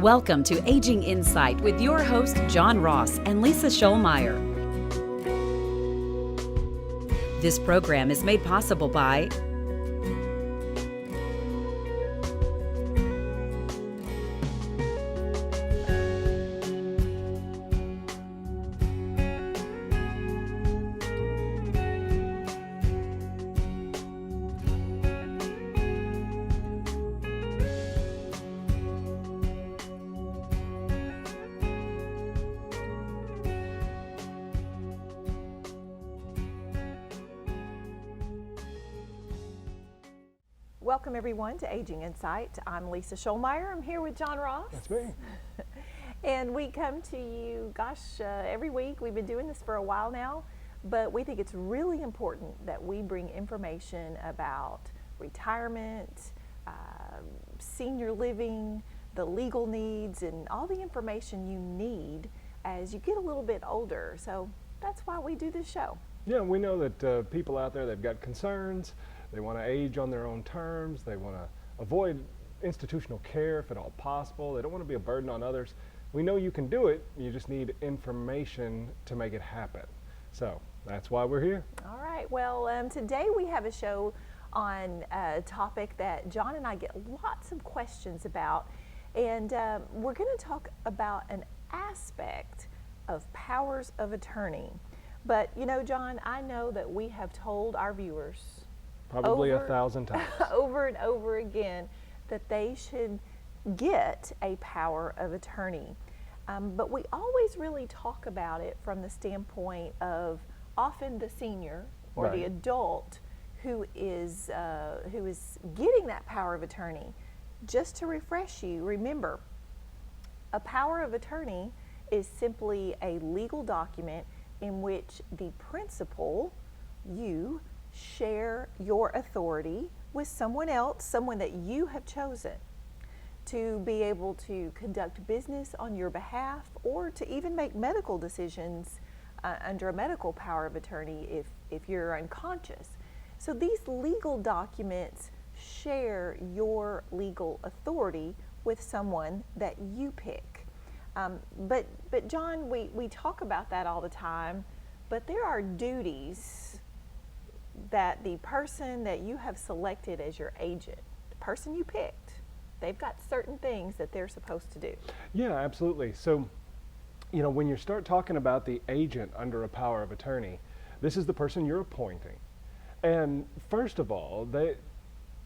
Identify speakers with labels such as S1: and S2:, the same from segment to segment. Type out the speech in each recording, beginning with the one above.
S1: Welcome to Aging Insight with your host, John Ross and Lisa Scholmeyer. This program is made possible by
S2: Welcome everyone to Aging Insight. I'm Lisa Scholmeyer. I'm here with John Ross.
S3: That's me.
S2: And we come to you, every week. We've been doing this for a while now, but we think it's really important that we bring information about retirement, senior living, the legal needs, and all the information you need as you get a little bit older. So that's why we do this show.
S3: Yeah, we know that people out there, they've got concerns. They want to age on their own terms. They want to avoid institutional care if at all possible. They don't want to be a burden on others. We know you can do it. You just need information to make it happen. So that's why we're here.
S2: All right. Well, today we have a show on a topic that John and I get lots of questions about. And we're going to talk about an aspect of powers of attorney. But, you know, John, I know that we have told our viewers
S3: Probably 1,000 times.
S2: over and over again that they should get a power of attorney. But we always really talk about it from the standpoint of often the senior or the adult who is getting that power of attorney. Just to refresh you, remember, a power of attorney is simply a legal document in which the principal, you, share your authority with someone else, someone that you have chosen to be able to conduct business on your behalf or to even make medical decisions under a medical power of attorney if you're unconscious. So these legal documents share your legal authority with someone that you pick. But John, we talk about that all the time, but there are duties that the person that you have selected as your agent, the person you picked, they've got certain things that they're supposed to do.
S3: Yeah, absolutely. So, you know, when you start talking about the agent under a power of attorney, this is the person you're appointing. And first of all,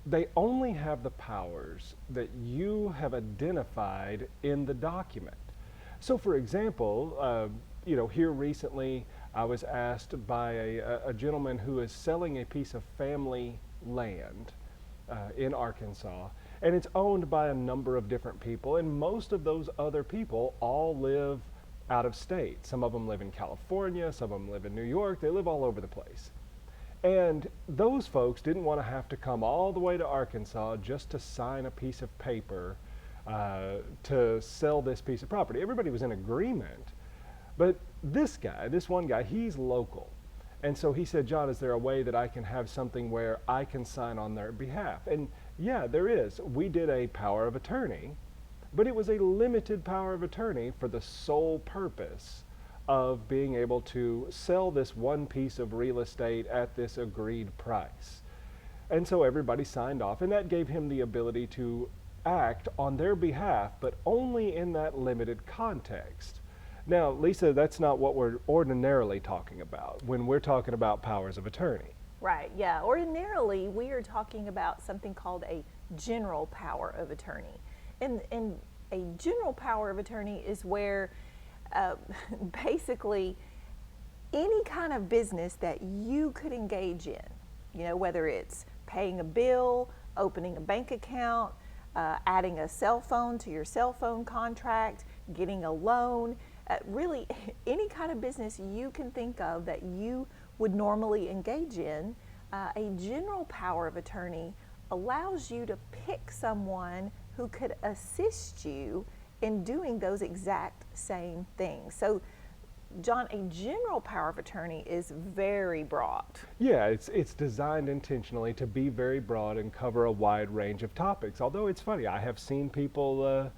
S3: they only have the powers that you have identified in the document. So for example, you know, here recently, I was asked by a gentleman who is selling a piece of family land in Arkansas, and it's owned by a number of different people, and most of those other people all live out of state. Some of them live in California, some of them live in New York, they live all over the place. And those folks didn't want to have to come all the way to Arkansas just to sign a piece of paper to sell this piece of property. Everybody was in agreement. But this one guy, he's local. And so he said, John, is there a way that I can have something where I can sign on their behalf? And yeah, there is. We did a power of attorney, but it was a limited power of attorney for the sole purpose of being able to sell this one piece of real estate at this agreed price. And so everybody signed off, and that gave him the ability to act on their behalf, but only in that limited context. Now, Lisa, that's not what we're ordinarily talking about when we're talking about powers of attorney.
S2: Right, yeah. Ordinarily, we are talking about something called a general power of attorney. And a general power of attorney is where basically any kind of business that you could engage in, you know, whether it's paying a bill, opening a bank account, adding a cell phone to your cell phone contract, getting a loan, really any kind of business you can think of that you would normally engage in, a general power of attorney allows you to pick someone who could assist you in doing those exact same things. So John, a general power of attorney is very broad.
S3: Yeah, it's designed intentionally to be very broad and cover a wide range of topics. Although it's funny, I have seen people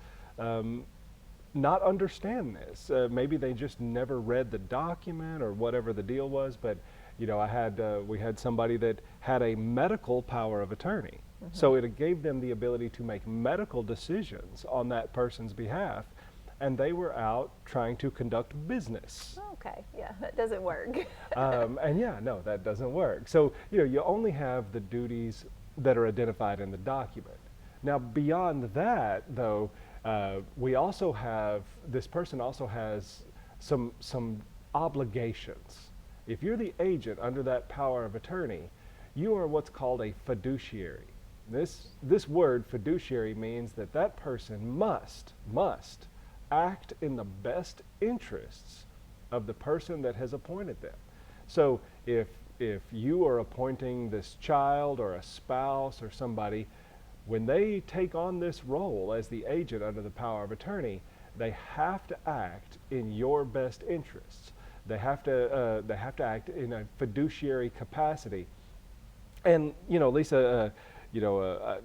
S3: not understand this. Maybe they just never read the document or whatever the deal was. But you know, we had somebody that had a medical power of attorney, so it gave them the ability to make medical decisions on that person's behalf, and they were out trying to conduct business.
S2: Okay, yeah, that doesn't work.
S3: And yeah, no, that doesn't work. So you know, you only have the duties that are identified in the document. Now, beyond that, though, we also have, this person also has some obligations. If you're the agent under that power of attorney, you are what's called a fiduciary. This word fiduciary means that that person must act in the best interests of the person that has appointed them. So if you are appointing this child or a spouse or somebody, when they take on this role as the agent under the power of attorney, they have to act in your best interests. They have to act in a fiduciary capacity. And you know, Lisa,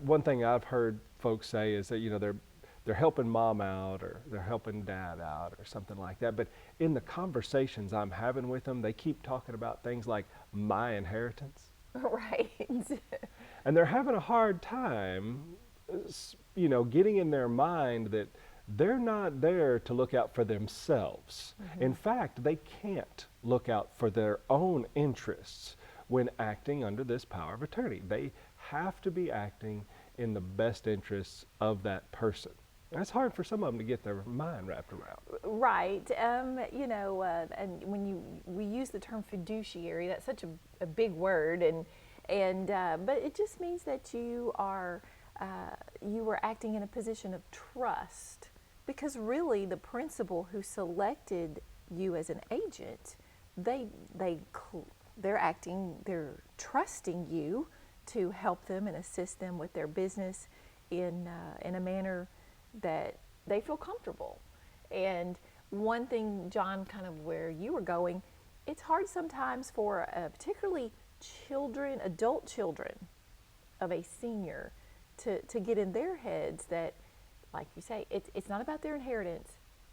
S3: one thing I've heard folks say is that, you know, they're helping mom out or they're helping dad out or something like that. But in the conversations I'm having with them, they keep talking about things like my inheritance.
S2: Right.
S3: And they're having a hard time, you know, getting in their mind that they're not there to look out for themselves. In fact, they can't look out for their own interests when acting under this power of attorney. They have to be acting in the best interests of that person. That's hard for some of them to get their mind wrapped around.
S2: Right. You know, and when we use the term fiduciary, that's such a big word, but it just means that you are acting in a position of trust, because really the principal who selected you as an agent, they're trusting you to help them and assist them with their business in a manner that they feel comfortable. And one thing, John, kind of where you were going, it's hard sometimes for particularly adult children of a senior to get in their heads that, like you say, it's not about their inheritance,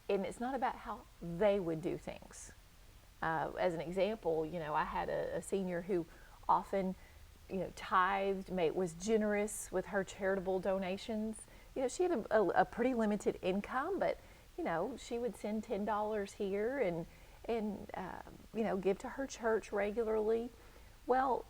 S2: and it's not about how they would do things. As an example, you know, I had a senior who often, you know, tithed, was generous with her charitable donations. You know, she had a pretty limited income, but, you know, she would send $10 here and you know, give to her church regularly. Well,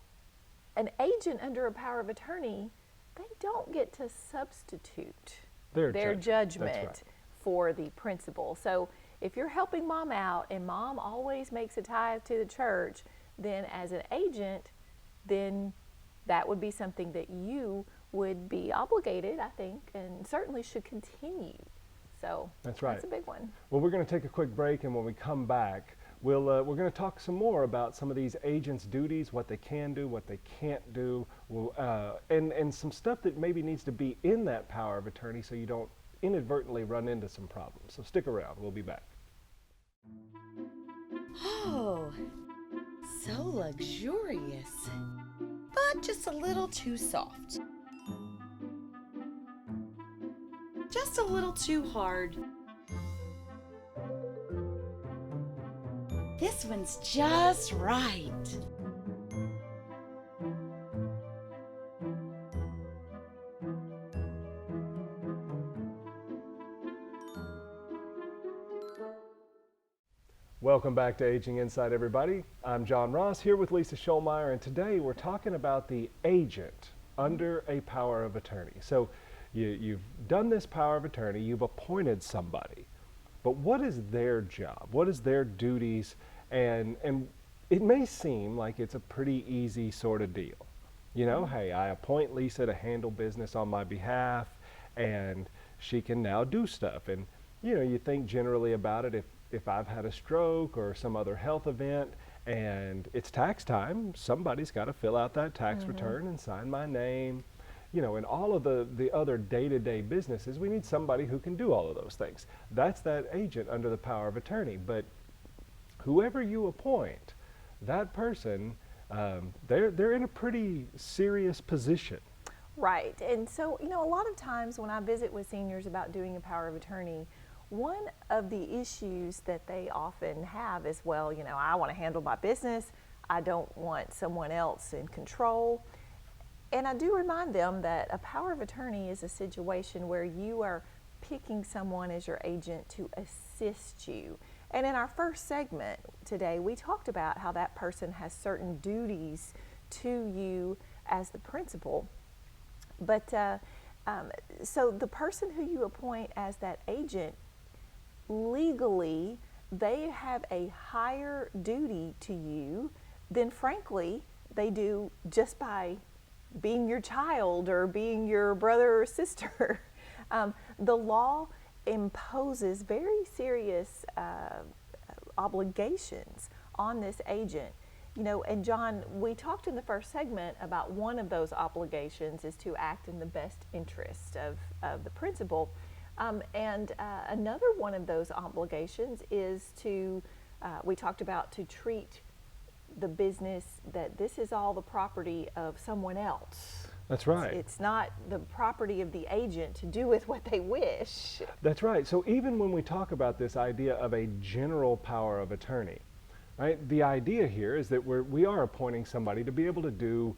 S2: an agent under a power of attorney, they don't get to substitute their judgment for the principal. So if you're helping mom out and mom always makes a tithe to the church, then as an agent, then that would be something that you would be obligated, I think, and certainly should continue. So
S3: that's right.
S2: That's a big one.
S3: Well, we're going to take a quick break, and when we come back, we're going to talk some more about some of these agents' duties, what they can do, what they can't do, and some stuff that maybe needs to be in that power of attorney so you don't inadvertently run into some problems. So stick around. We'll be back.
S4: Oh, so luxurious, but just a little too soft. Just a little too hard. This one's just right.
S3: Welcome back to Aging Insight, everybody. I'm John Ross here with Lisa Schulmeyer, and today we're talking about the agent under a power of attorney. So you've done this power of attorney, you've appointed somebody, but what is their job? What is their duties? And it may seem like it's a pretty easy sort of deal. You know, hey, I appoint Lisa to handle business on my behalf, and she can now do stuff. And you know, you think generally about it, if I've had a stroke or some other health event and it's tax time, somebody's got to fill out that tax return and sign my name. You know, in all of the other day-to-day businesses, we need somebody who can do all of those things. That's that agent under the power of attorney. But whoever you appoint, that person, they're in a pretty serious position.
S2: Right. And so, a lot of times when I visit with seniors about doing a power of attorney, one of the issues that they often have is, well, I want to handle my business. I don't want someone else in control. And I do remind them that a power of attorney is a situation where you are picking someone as your agent to assist you. And in our first segment today, we talked about how that person has certain duties to you as the principal. But so the person who you appoint as that agent, legally, they have a higher duty to you than, frankly, they do just by being your child or being your brother or sister. The law imposes very serious obligations on this agent. And John, we talked in the first segment about one of those obligations is to act in the best interest of the principal. And another one of those obligations is we talked about to treat the business that this is all the property of someone else.
S3: That's right.
S2: It's not the property of the agent to do with what they wish.
S3: That's right. So even when we talk about this idea of a general power of attorney, right, the idea here is that we are appointing somebody to be able to do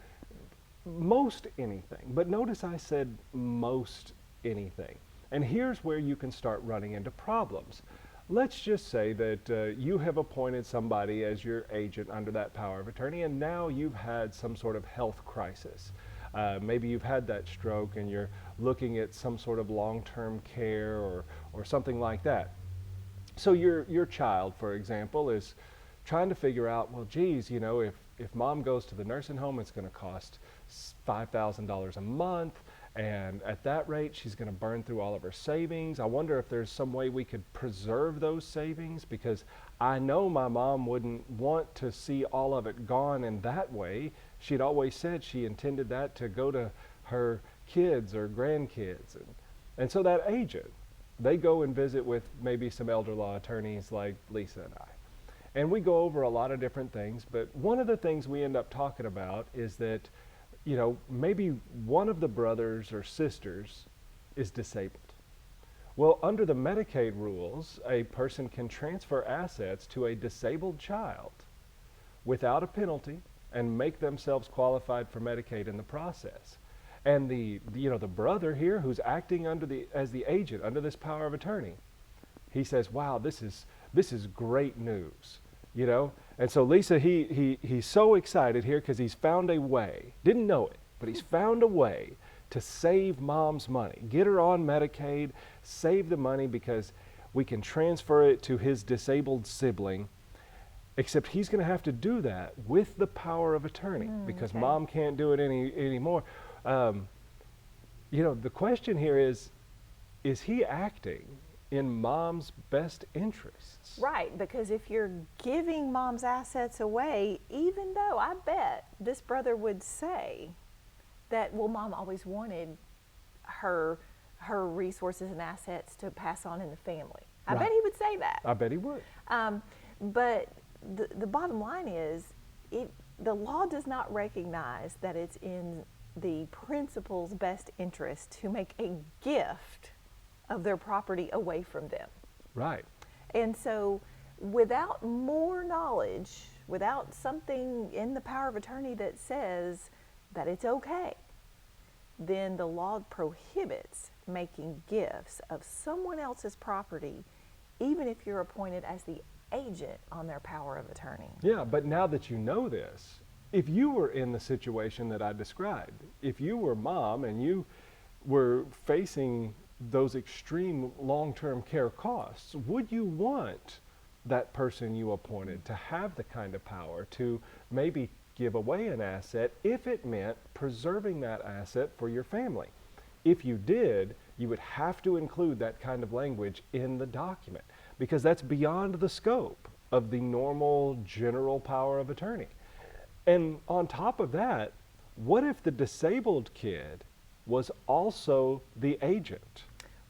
S3: most anything. But notice I said most anything. And here's where you can start running into problems. Let's just say that you have appointed somebody as your agent under that power of attorney, and now you've had some sort of health crisis. Maybe you've had that stroke and you're looking at some sort of long-term care or something like that. So your child, for example, is trying to figure out, well, geez, if mom goes to the nursing home, it's going to cost $5,000 a month. And at that rate, she's going to burn through all of her savings. I wonder if there's some way we could preserve those savings, because I know my mom wouldn't want to see all of it gone in that way. She'd always said she intended that to go to her kids or grandkids. And so that agent, they go and visit with maybe some elder law attorneys like Lisa and I. And we go over a lot of different things, but one of the things we end up talking about is that maybe one of the brothers or sisters is disabled. Well, under the Medicaid rules, a person can transfer assets to a disabled child without a penalty and make themselves qualified for Medicaid in the process. And the brother here who's acting as the agent under this power of attorney, he says, wow, this is great news. And so Lisa, he's so excited here because he's found a way, didn't know it, but he's found a way to save mom's money, get her on Medicaid, save the money because we can transfer it to his disabled sibling, except he's going to have to do that with the power of attorney because
S2: okay.
S3: Mom can't do it anymore. The question here is he acting in mom's best interests?
S2: Right, because if you're giving mom's assets away, even though I bet this brother would say that, well, mom always wanted her resources and assets to pass on in the family. I bet he would say that.
S3: I bet he would.
S2: But the bottom line is, the law does not recognize that it's in the principal's best interest to make a gift of their property away from them.
S3: Right.
S2: And so without more knowledge, without something in the power of attorney that says that it's okay, then the law prohibits making gifts of someone else's property, even if you're appointed as the agent on their power of attorney.
S3: Yeah, but now that you know this, if you were in the situation that I described, if you were mom and you were facing those extreme long-term care costs, would you want that person you appointed to have the kind of power to maybe give away an asset if it meant preserving that asset for your family? If you did, you would have to include that kind of language in the document because that's beyond the scope of the normal general power of attorney. And on top of that, what if the disabled kid was also the agent?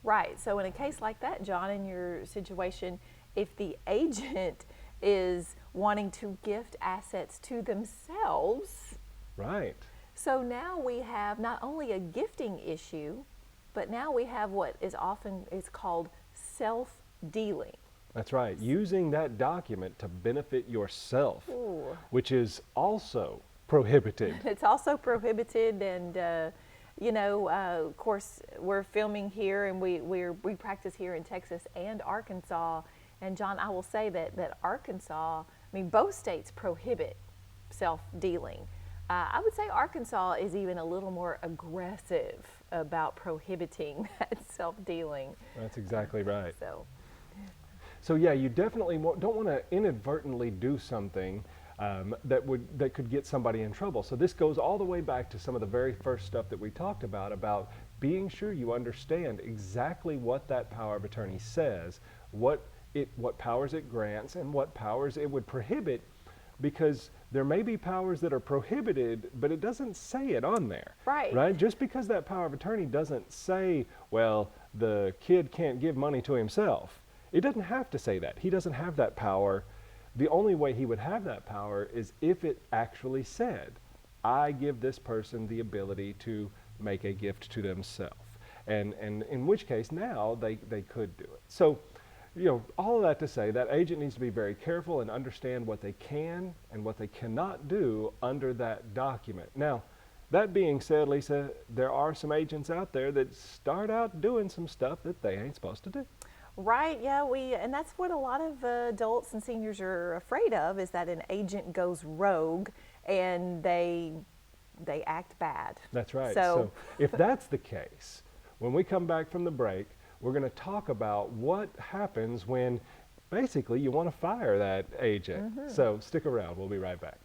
S2: Right. So in a case like that, John, in your situation, if the agent is wanting to gift assets to themselves,
S3: right,
S2: So now we have not only a gifting issue, but now we have what is often is called self-dealing.
S3: That's right. Using that document to benefit yourself,
S2: Ooh.
S3: which is also prohibited.
S2: It's also prohibited, and of course, we're filming here, and we practice here in Texas and Arkansas. And John, I will say that Arkansas, I mean, both states prohibit self-dealing. I would say Arkansas is even a little more aggressive about prohibiting that self-dealing.
S3: That's exactly right.
S2: So
S3: yeah, you definitely don't want to inadvertently do something that could get somebody in trouble. So this goes all the way back to some of the very first stuff that we talked about being sure you understand exactly what that power of attorney says, what powers it grants, and what powers it would prohibit, because there may be powers that are prohibited, but it doesn't say it on there. Right? Just because that power of attorney doesn't say, well, the kid can't give money to himself, it doesn't have to say that. He doesn't have that power. The only way he would have that power is if it actually said, I give this person the ability to make a gift to themselves. And in which case now they could do it. So, all of that to say that agent needs to be very careful and understand what they can and what they cannot do under that document. Now, that being said, Lisa, there are some agents out there that start out doing some stuff that they ain't supposed to do.
S2: right, yeah, and that's what a lot of adults and seniors are afraid of, is that an agent goes rogue and they act bad.
S3: That's right.
S2: So
S3: if that's the case, when we come back from the break, we're going to talk about what happens when basically you want to fire that agent. So stick around. We'll be right back.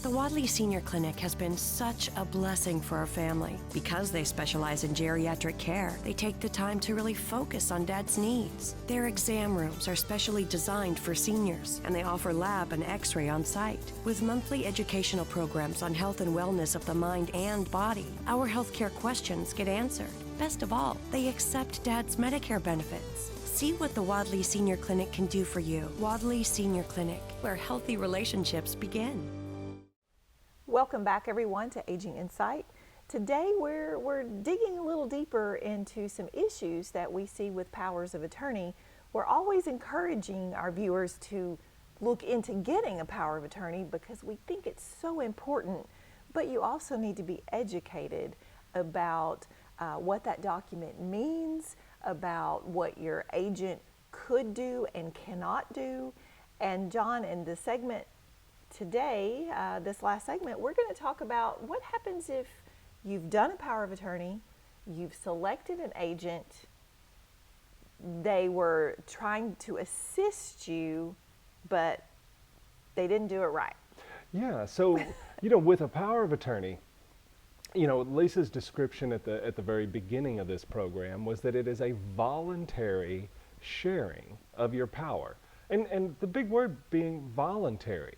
S5: The Wadley Senior Clinic has been such a blessing for our family. Because they specialize in geriatric care, they take the time to really focus on Dad's needs. Their exam rooms are specially designed for seniors, and they offer lab and x-ray on site. With monthly educational programs on health and wellness of the mind and body, our healthcare questions get answered. Best of all, they accept Dad's Medicare benefits. See what the Wadley Senior Clinic can do for you. Wadley Senior Clinic, where healthy relationships begin.
S2: welcome back everyone to Aging Insight. Today we're digging a little deeper into some issues that we see with powers of attorney. We're always encouraging our viewers to look into getting a power of attorney because we think it's so important, but you also need to be educated about what that document means, about what your agent could do and cannot do. And John, in the segment today, this last segment, we're going to talk about what happens if you've done a power of attorney, you've selected an agent, they were trying to assist you, but they didn't do it right.
S3: Yeah, so, with a power of attorney, Lisa's description at the very beginning of this program was that it is a voluntary sharing of your power. And the big word being voluntary.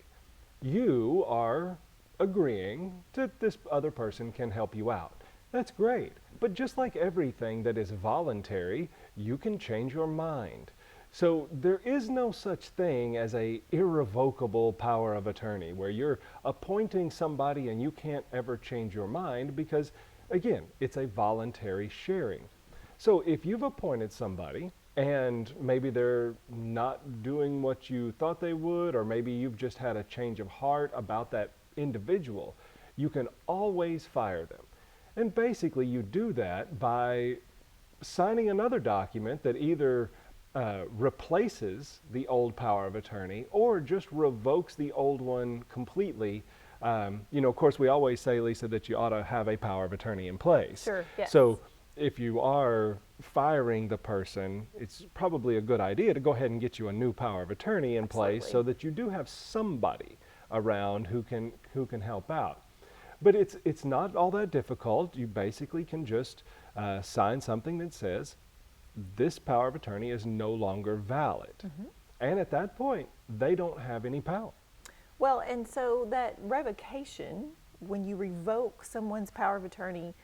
S3: You are agreeing that this other person can help you out. That's great. But just like everything that is voluntary, you can change your mind. So there is no such thing as a irrevocable power of attorney where you're appointing somebody and you can't ever change your mind because, again, it's a voluntary sharing. So if you've appointed somebody and maybe they're not doing what you thought they would, or maybe you've just had a change of heart about that individual, you can always fire them. And basically you do that by signing another document that either replaces the old power of attorney or just revokes the old one completely. Of course, we always say, Lisa, that you ought to have a power of attorney in place.
S2: Sure, yes.
S3: So if you are firing the person, it's probably a good idea to go ahead and get you a new power of attorney in place so that you do have somebody around who can help out. But it's not all that difficult. You basically can just sign something that says, this power of attorney is no longer valid. And at that point, they don't have any power.
S2: Well, and so that revocation, when you revoke someone's power of attorney,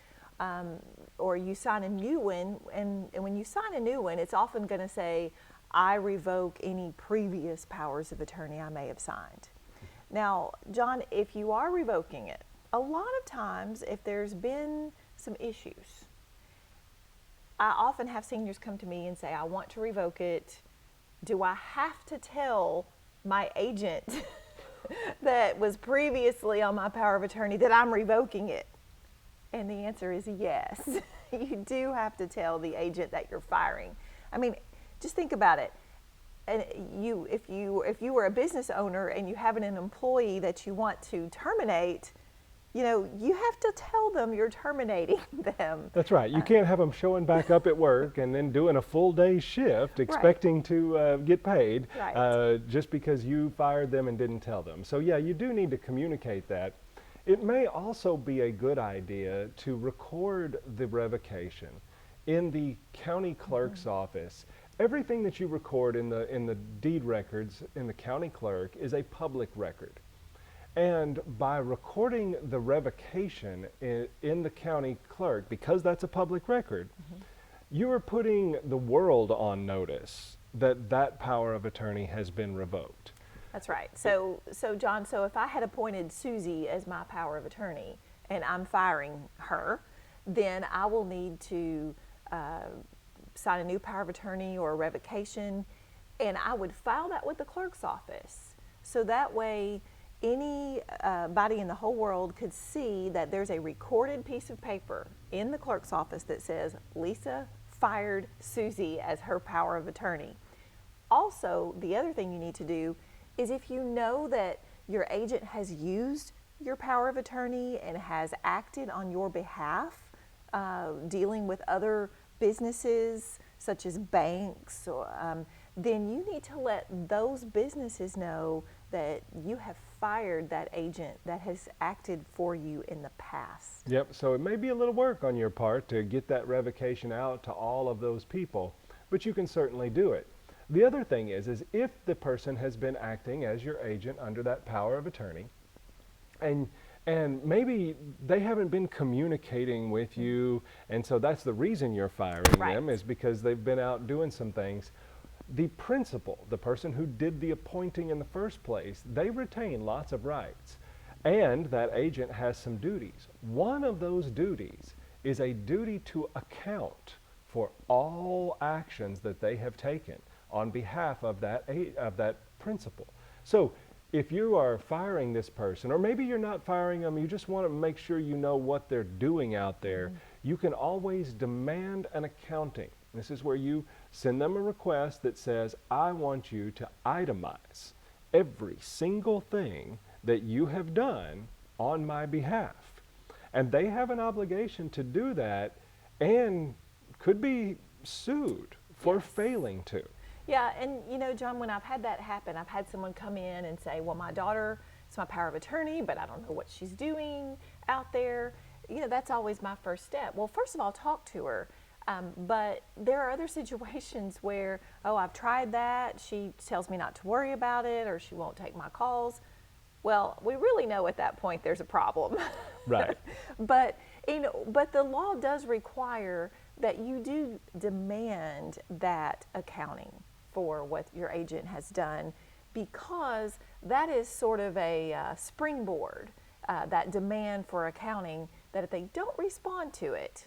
S2: or you sign a new one, and when you sign a new one, it's often going to say, I revoke any previous powers of attorney I may have signed. Now, John, if you are revoking it, a lot of times, if there's been some issues, I often have seniors come to me and say, I want to revoke it. Do I have to tell my agent that was previously on my power of attorney that I'm revoking it? And the answer is yes. You do have to tell the agent that you're firing. I mean, just think about it. And if you were a business owner and you have an employee that you want to terminate, you know, you have to tell them you're terminating them.
S3: That's right. You can't have them showing back up at work and then doing a full day shift expecting to get paid just because you fired them and didn't tell them. So yeah, you do need to communicate that. It may also be a good idea to record the revocation in the county clerk's office. Everything that you record in the deed records in the county clerk is a public record. And by recording the revocation in the county clerk, because that's a public record, you are putting the world on notice that that power of attorney has been revoked.
S2: That's right. So John, so if I had appointed Susie as my power of attorney and I'm firing her, then I will need to sign a new power of attorney or a revocation, and I would file that with the clerk's office. So that way, anybody in the whole world could see that there's a recorded piece of paper in the clerk's office that says Lisa fired Susie as her power of attorney. Also, the other thing you need to do is if you know that your agent has used your power of attorney and has acted on your behalf, dealing with other businesses such as banks, then you need to let those businesses know that you have fired that agent that has acted for you in the past.
S3: Yep, so it may be a little work on your part to get that revocation out to all of those people, but you can certainly do it. The other thing is if the person has been acting as your agent under that power of attorney, and maybe they haven't been communicating with you, and so that's the reason you're firing them, is because they've been out doing some things. The principal, the person who did the appointing in the first place, they retain lots of rights, and that agent has some duties. One of those duties is a duty to account for all actions that they have taken on behalf of that principal. So if you are firing this person, or maybe you're not firing them, you just want to make sure you know what they're doing out there, you can always demand an accounting. This is where you send them a request that says, I want you to itemize every single thing that you have done on my behalf. And they have an obligation to do that and could be sued for failing to.
S2: Yeah, and you know, John, when I've had that happen, I've had someone come in and say, well, my daughter is my power of attorney, but I don't know what she's doing out there. You know, that's always my first step. Well, first of all, talk to her. But there are other situations where, oh, I've tried that. She tells me not to worry about it, or she won't take my calls. Well, we really know at that point there's a problem.
S3: Right.
S2: But the law does require that you do demand that accounting for what your agent has done, because that is sort of a springboard, that demand for accounting, that if they don't respond to it,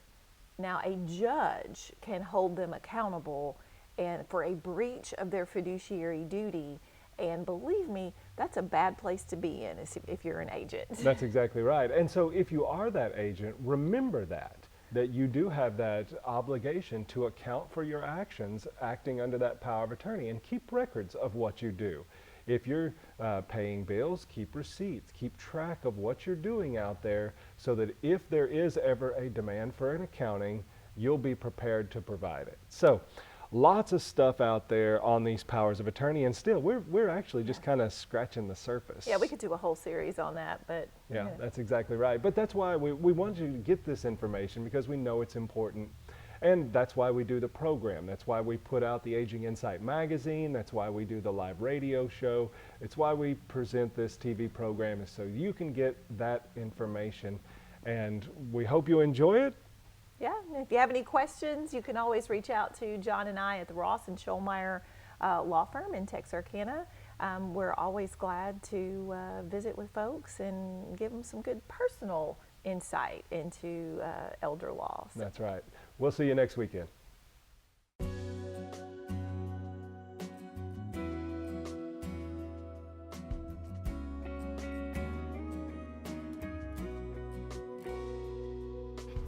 S2: now a judge can hold them accountable and for a breach of their fiduciary duty. And believe me, that's a bad place to be in if you're an agent.
S3: That's exactly right. And so if you are that agent, remember that you do have that obligation to account for your actions acting under that power of attorney, and keep records of what you do. If you're paying bills, keep receipts, keep track of what you're doing out there, so that if there is ever a demand for an accounting, you'll be prepared to provide it. So lots of stuff out there on these powers of attorney, and still we're actually just kind of scratching the surface.
S2: Yeah, we could do a whole series on that, but
S3: yeah, that's exactly right. But that's why we want you to get this information, because we know it's important. And that's why we do the program. That's why we put out the Aging Insight magazine. That's why we do the live radio show. It's why we present this TV program, is so you can get that information. And we hope you enjoy it.
S2: yeah, and if you have any questions, you can always reach out to John and I at the Ross and Schollmeyer law firm in Texarkana. we're always glad to visit with folks and give them some good personal insight into elder law. So
S3: That's right. We'll see you next weekend.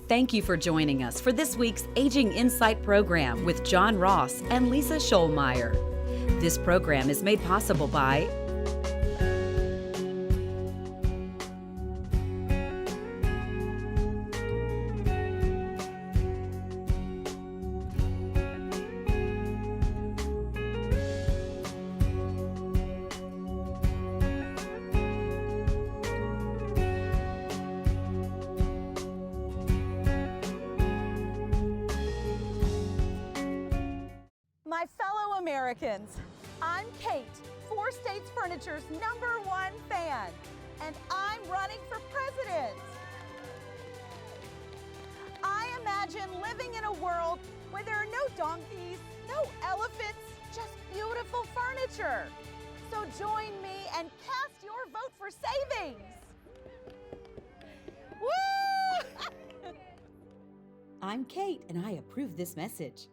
S1: Thank you for joining us for this week's Aging Insight program with John Ross and Lisa Scholmeyer. This program is made possible by
S6: My fellow Americans, I'm Kate, Four States Furniture's #1 fan, and I'm running for president. I imagine living in a world where there are no donkeys, no elephants, just beautiful furniture. So join me and cast your vote for savings. Woo!
S1: I'm Kate and I approve this message.